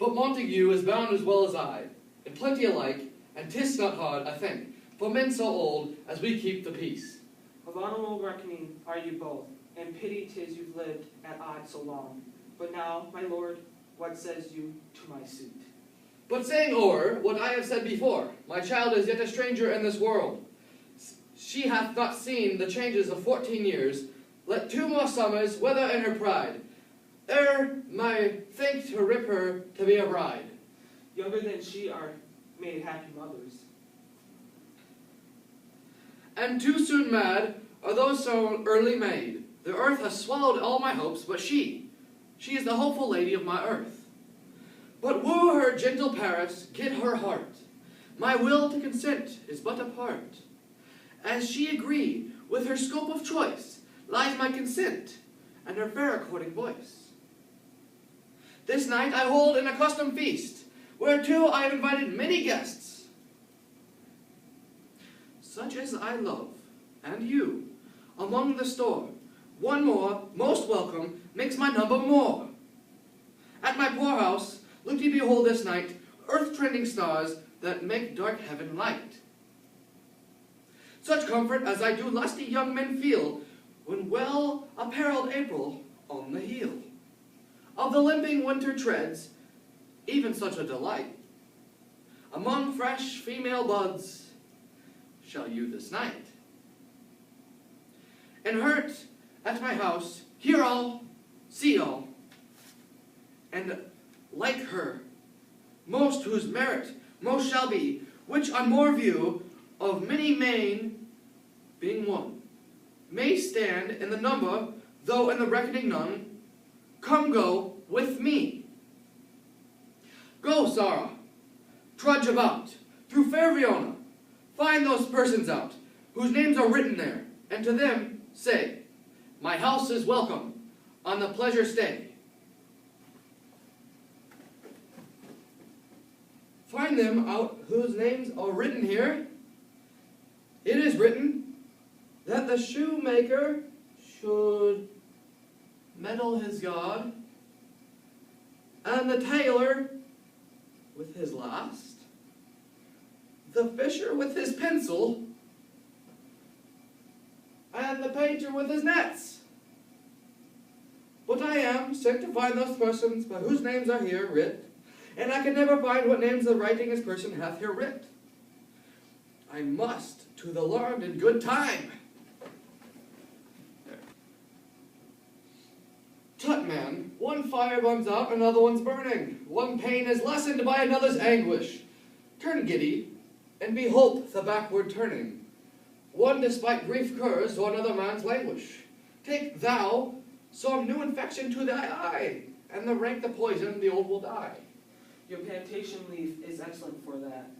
But Montague is bound as well as I, in plenty alike, and 'tis not hard, I think, for men so old as we keep the peace. Of honorable reckoning are you both, and pity 'tis you've lived at odds so long. But now, my lord, what says you to my suit? But saying o'er what I have said before, my child is yet a stranger in this world. She hath not seen the changes of 14 years. Let 2 more summers wither in her pride, ere my think to rip her to be a bride. Younger than she are made happy mothers. And too soon mad are those so early made. The earth has swallowed all my hopes, but she is the hopeful lady of my earth. But woo her, gentle Paris, get her heart. My will to consent is but a part. As she agree with her scope of choice, lies my consent, and her fair according voice. This night I hold an accustomed feast, whereto I have invited many guests, such as I love, and you, among the store. One more, most welcome, makes my number more. At my poor house, look ye behold this night, earth-trending stars that make dark heaven light. Such comfort as I do lusty young men feel, when well-apparelled April on the heel of the limping winter treads, even such a delight. Among fresh female buds shall you this night. And hurt at my house, hear all, see all, and like her, most whose merit most shall be, which on more view of many main, being one, may stand in the number, though in the reckoning none. Come go with me. Go, Sarah, trudge about, through fair Verona, find those persons out, whose names are written there, and to them say, my house is welcome, on the pleasure stay. Find them out whose names are written here. It is written that the shoemaker should meddle his God, and the tailor with his last, the fisher with his pencil, and the painter with his nets. But I am sent to find those persons by whose names are here writ, and I can never find what names the writingest person hath here writ. I must to the learned in good time. Tut, man, one fire burns up, another one's burning. One pain is lessened by another's anguish. Turn giddy, and behold the backward turning. One despite grief curs, or another man's languish. Take thou some new infection to thy eye, and the rank the poison, the old will die. Your plantation leaf is excellent for that.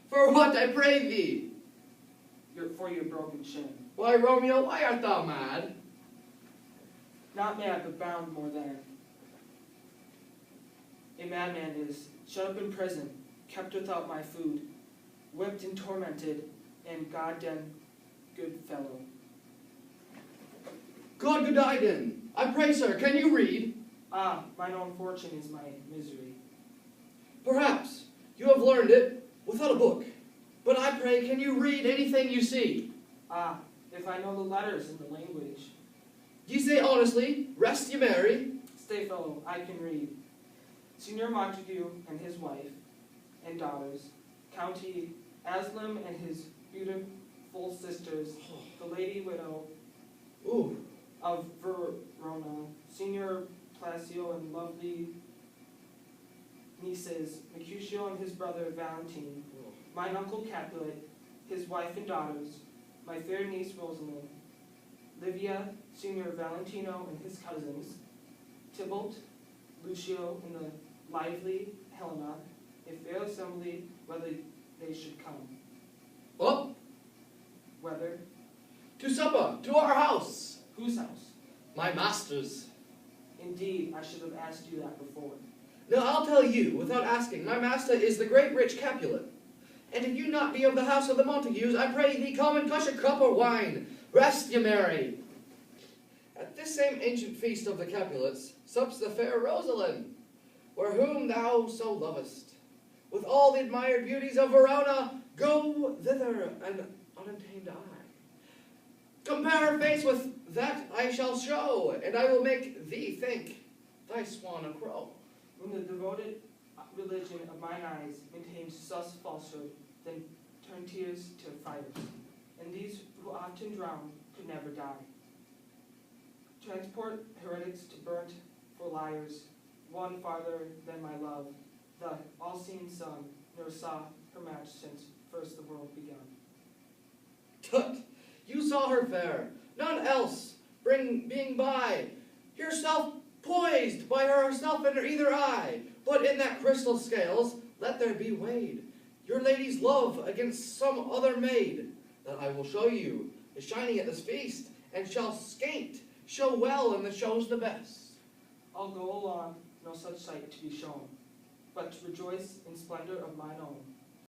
For what, I pray thee? For your broken shin. Why, Romeo, why art thou mad? Not mad, but bound more than. A madman is, shut up in prison, kept without my food, whipped and tormented, and goddamn good fellow. God Godiden, I pray, sir, can you read? Ah, mine own fortune is my misery. Perhaps you have learned it without a book, but I pray, can you read anything you see? Ah, if I know the letters in the language. Ye say honestly, rest ye merry. Stay, fellow, I can read. Signor Montague and his wife and daughters, County Aslam and his beautiful sisters, the lady widow Ooh. of Verona, Signor Placio and lovely nieces, Mercutio and his brother Valentine, mine uncle Capulet, his wife and daughters, my fair niece Rosalind, Livia, Signor Valentino and his cousins, Tybalt, Lucio, and the lively Helena, a fair assembly, whether they should come. Up, Whether? to supper, to our house. Whose house? My master's. Indeed, I should have asked you that before. Now I'll tell you, without asking, my master is the great rich Capulet. And if you not be of the house of the Montagues, I pray thee come and gush a cup of wine. Rest ye merry. At this same ancient feast of the Capulets, sups the fair Rosalind. where whom thou so lovest. With all the admired beauties of Verona, go thither an untamed eye. Compare her face with that I shall show, and I will make thee think thy swan a crow. When the devoted religion of mine eyes maintains sus falsehood, then turn tears to fighters, and these who often drown could never die. Transport heretics to burnt for liars, one farther than my love, the all-seeing sun, nor saw her match since first the world began. Tut! You saw her fair, none else being by, yourself poised by herself in either eye, but in that crystal scales let there be weighed your lady's love against some other maid, that I will show you is shining at this feast, and shall scant show well in the shows the best. I'll go along, no such sight to be shown, but to rejoice in splendor of mine own.